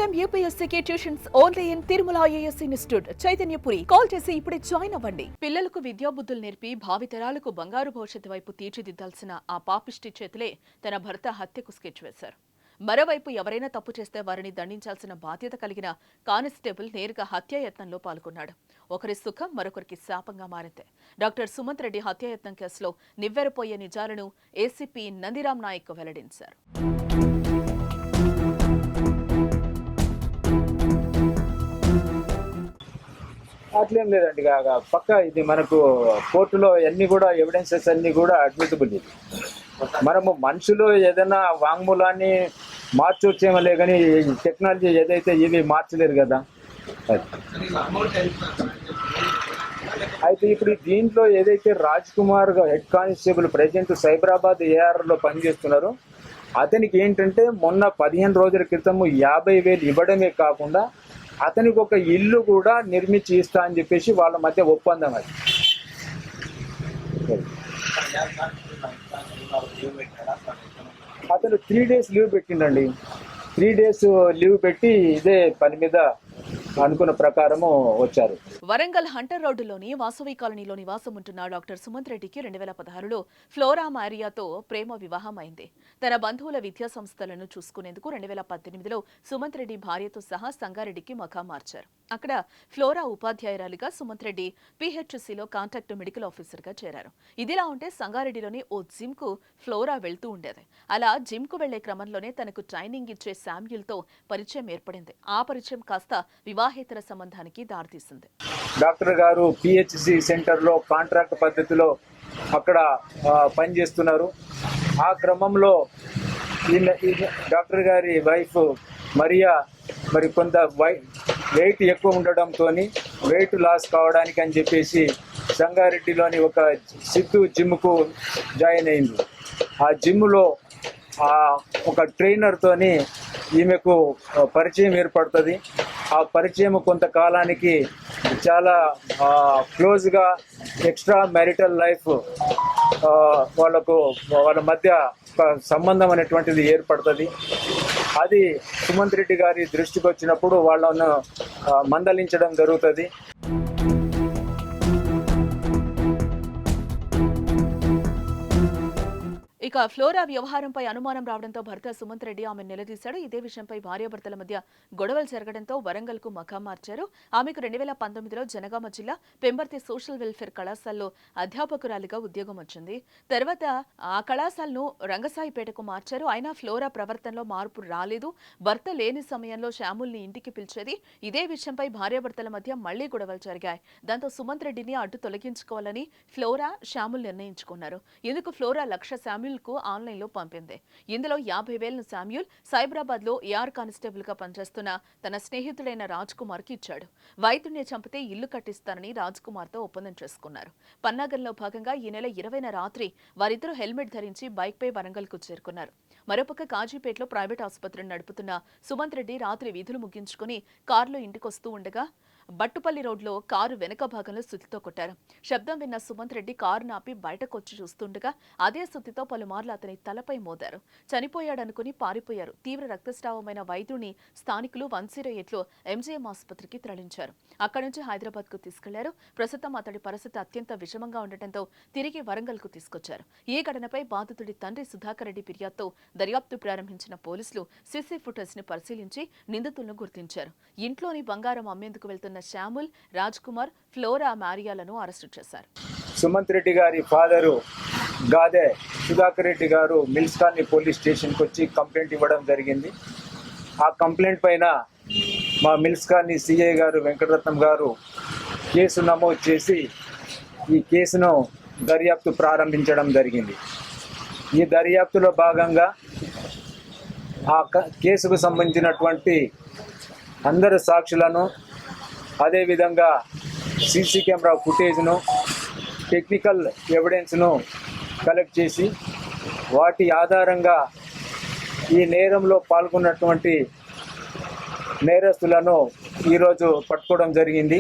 Time యూపీఎస్సీకి tuitions only in Tirumala IAS institute Chaitanyapuri. Call చేసి ఇప్పుడే జాయిన్ అవ్వండి. పిల్లలకు విద్యాబుద్ధులు నేర్పి భావితరాలకు బంగారు భవిష్యత్తు వైపు తీర్చిదిద్దాల్సిన ఆ పాపిష్టి చేతులే తన భర్త హత్యకు స్కెచ్ వేశారు. మరోవైపు ఎవరైనా తప్పు చేస్తే వారిని దండించాల్సిన బాధ్యత కలిగిన కానిస్టేబుల్ నేరుగా హత్యాయత్నంలో పాల్గొన్నాడు. ఒకరి సుఖం మరొకరికి శాపంగా మారింది. డాక్టర్ సుమంత్ రెడ్డి హత్యాయత్నం కేసులో నివ్వెరపోయే నిజాలను ఏసీపీ నందిరామ్ నాయక్ వెల్లడించారు. అట్లేం లేదండి. పక్క ఇది మనకు కోర్టులో అన్ని కూడా ఎవిడెన్సెస్ అన్ని కూడా అడ్మిటబుల్. ఇది మనము మనుషులు ఏదైనా వాంగ్మూలాన్ని మార్చొచ్చేమలే కానీ టెక్నాలజీ ఏదైతే ఇవి మార్చలేరు కదా. అయితే ఇప్పుడు దీంట్లో ఏదైతే Raj Kumar head constable present Cyberabad ఏఆర్లో పనిచేస్తున్నారో అతనికి ఏంటంటే మొన్న 15 రోజుల క్రితము 50,000 ఇవ్వడమే కాకుండా అతనికి ఒక ఇల్లు కూడా నిర్మించి ఇస్తా అని చెప్పేసి వాళ్ళ మధ్య ఒప్పందం. అది అతను 3 days లీవ్ పెట్టిండండి. 3 days లీవ్ పెట్టి ఇదే పని మీద అనుకున్న ప్రకారము వచ్చారు. వరంగల్ హంటర్ రోడ్డులోని వాసవి కాలనీలో నివాసం ఉంటున్న డాక్టర్ సుమంత్ రెడ్డికి 2016లో ఫ్లోరా మారియాతో ప్రేమ వివాహం అయింది. తన బంధువుల విద్యా సంస్థలను చూసుకునేందుకు 2018లో సుమంత్ రెడ్డి భార్యతో సహా సంగారెడ్డికి మకాం మార్చారు. అక్కడ ఫ్లోరా ఉపాధ్యాయురాలిగా సుమంత్ రెడ్డి పీహెచ్సీలో కాంట్రాక్ట్ మెడికల్ ఆఫీసర్గా చేరారు. ఇదిలా ఉంటే సంగారెడ్డిలోని ఓ జిమ్ కు ఫ్లోరా వెళ్తూ ఉండేది. అలా జిమ్ కు వెళ్లే క్రమంలోనే తనకు ట్రైనింగ్ ఇచ్చే శామ్యూల్తో పరిచయం ఏర్పడింది. ఆ పరిచయం కాస్త వివాహేతర సంబంధానికి దారితీసింది. డాక్టర్ గారు పిహెచ్సి సెంటర్లో కాంట్రాక్ట్ పద్ధతిలో అక్కడ పనిచేస్తున్నారు. ఆ క్రమంలో డాక్టర్ గారి వైఫ్ మరియా మరి కొంత వెయిట్ ఎక్కువ ఉండడంతో వెయిట్ లాస్ కావడానికి అని చెప్పేసి సంగారెడ్డిలోని ఒక సిద్ధు జిమ్కు జాయిన్ అయింది. ఆ జిమ్లో ఒక ట్రైనర్తోని ఈమెకు పరిచయం ఏర్పడుతుంది. ఆ పరిచయం కొంతకాలానికి చాలా క్లోజ్గా ఎక్స్ట్రా మ్యారిటల్ లైఫ్ వాళ్ళ మధ్య సంబంధం అనేటువంటిది ఏర్పడుతుంది. అది సుమంత్ రెడ్డి గారి దృష్టికి వచ్చినప్పుడు వాళ్ళను మందలించడం జరుగుతుంది. ఇక ఫ్లోరా వ్యవహారంపై అనుమానం రావడంతో భర్త సుమంత్ రెడ్డి ఆమెను నిలదీశాడు. ఇదే విషయంపై భార్యాభర్తల మధ్య గొడవలు జరగడంతో వరంగల్ కు మకాం మార్చారు. ఆమెకు 2019లో జనగామ జిల్లా పెంబర్తి సోషల్ వెల్ఫేర్ కళాశాలలో అధ్యాపకురాలిగా ఉద్యోగం వచ్చింది. తర్వాత ఆ కళాశాలను రంగసాయిపేటకు మార్చారు. అయినా ఫ్లోరా ప్రవర్తనలో మార్పు రాలేదు. భర్త లేని సమయంలో శ్యాముల్ని ఇంటికి పిలిచేది. ఇదే విషయంపై భార్యాభర్తల మధ్య మళ్లీ గొడవలు జరిగాయి. దాంతో సుమంత్ రెడ్డిని అడ్డు తొలగించుకోవాలని ఫ్లోరా శ్యాముల్ నిర్ణయించుకున్నారు. ఇందుకు ఫ్లోరా లక్ష శామ్యూల్ కు ఆన్లైన్ లో పంపింది. ఇందులో 50,000 శామ్యూల్ సైబరాబాద్ లో ఏఆర్ కానిస్టేబుల్ గా పనిచేస్తున్న తన స్నేహితుడైన రాజ్ కుమార్ కి ఇచ్చాడు. వైద్యుడిని చంపితే ఇల్లు కట్టిస్తానని రాజ్ కుమార్ తో ఒప్పందం చేసుకున్నారు. పన్నాగంలో భాగంగా ఈ నెల 20న రాత్రి వారిద్దరూ హెల్మెట్ ధరించి బైక్ పై వరంగల్ కు చేరుకున్నారు. మరోపక్క కాజీపేటలో ప్రైవేట్ ఆసుపత్రిని నడుపుతున్న సుమంత్ రెడ్డి రాత్రి విధులు ముగించుకుని కారులో ఇంటికొస్తూ ఉండగా బట్టుపల్లి రోడ్లో కారు వెనక భాగంలో సుత్తితో కొట్టారు. శబ్దం విన్న సుమంత్ రెడ్డి కారు నాపి బయటకొచ్చి చూస్తుండగా అదే సుత్తితో పలుమార్లు అతని తలపై మోదారు. చనిపోయాడనుకుని పారిపోయారు. తీవ్ర రక్తస్రావమైన వైద్యుని స్థానికులు 108లో ఎంజీఎం ఆసుపత్రికి తరలించారు. అక్కడి నుంచి హైదరాబాద్ కు తీసుకెళ్లారు. ప్రస్తుతం అతడి పరిస్థితి అత్యంత విషమంగా ఉండటంతో తిరిగి వరంగల్ కు తీసుకొచ్చారు. ఈ ఘటనపై బాధితుడి తండ్రి సుధాకర్ రెడ్డి ఫిర్యాదుతో దర్యాప్తు ప్రారంభించిన పోలీసులు సీసీ ఫుటేజ్ ని పరిశీలించి నిందితులను గుర్తించారు. ఇంట్లోని బంగారం అమ్మేందుకు వెళ్తున్న శ్యాముల్, రాజ్ కుమార్, ఫ్లోరా మారియాలను అరెస్టు చేశారు. సుమంత్ రెడ్డి గారి ఫాదరు గాదే సుధాకర్ రెడ్డి గారు మిల్స్ కాలనీ పోలీస్ స్టేషన్కి వచ్చి కంప్లైంట్ ఇవ్వడం జరిగింది. ఆ కంప్లైంట్ పైన మా మిల్స్ కాలనీ సిఐ గారు వెంకటరత్నం గారు కేసు నమోదు చేసి ఈ కేసును దర్యాప్తు ప్రారంభించడం జరిగింది. ఈ దర్యాప్తులో భాగంగా ఆ కేసుకు సంబంధించినటువంటి అందరు సాక్షులను, అదేవిధంగా సీసీ కెమెరా ఫుటేజ్ను, టెక్నికల్ ఎవిడెన్స్ను కలెక్ట్ చేసి వాటి ఆధారంగా ఈ నేరంలో పాల్గొన్నటువంటి నేరస్తులను ఈరోజు పట్టుకోవడం జరిగింది.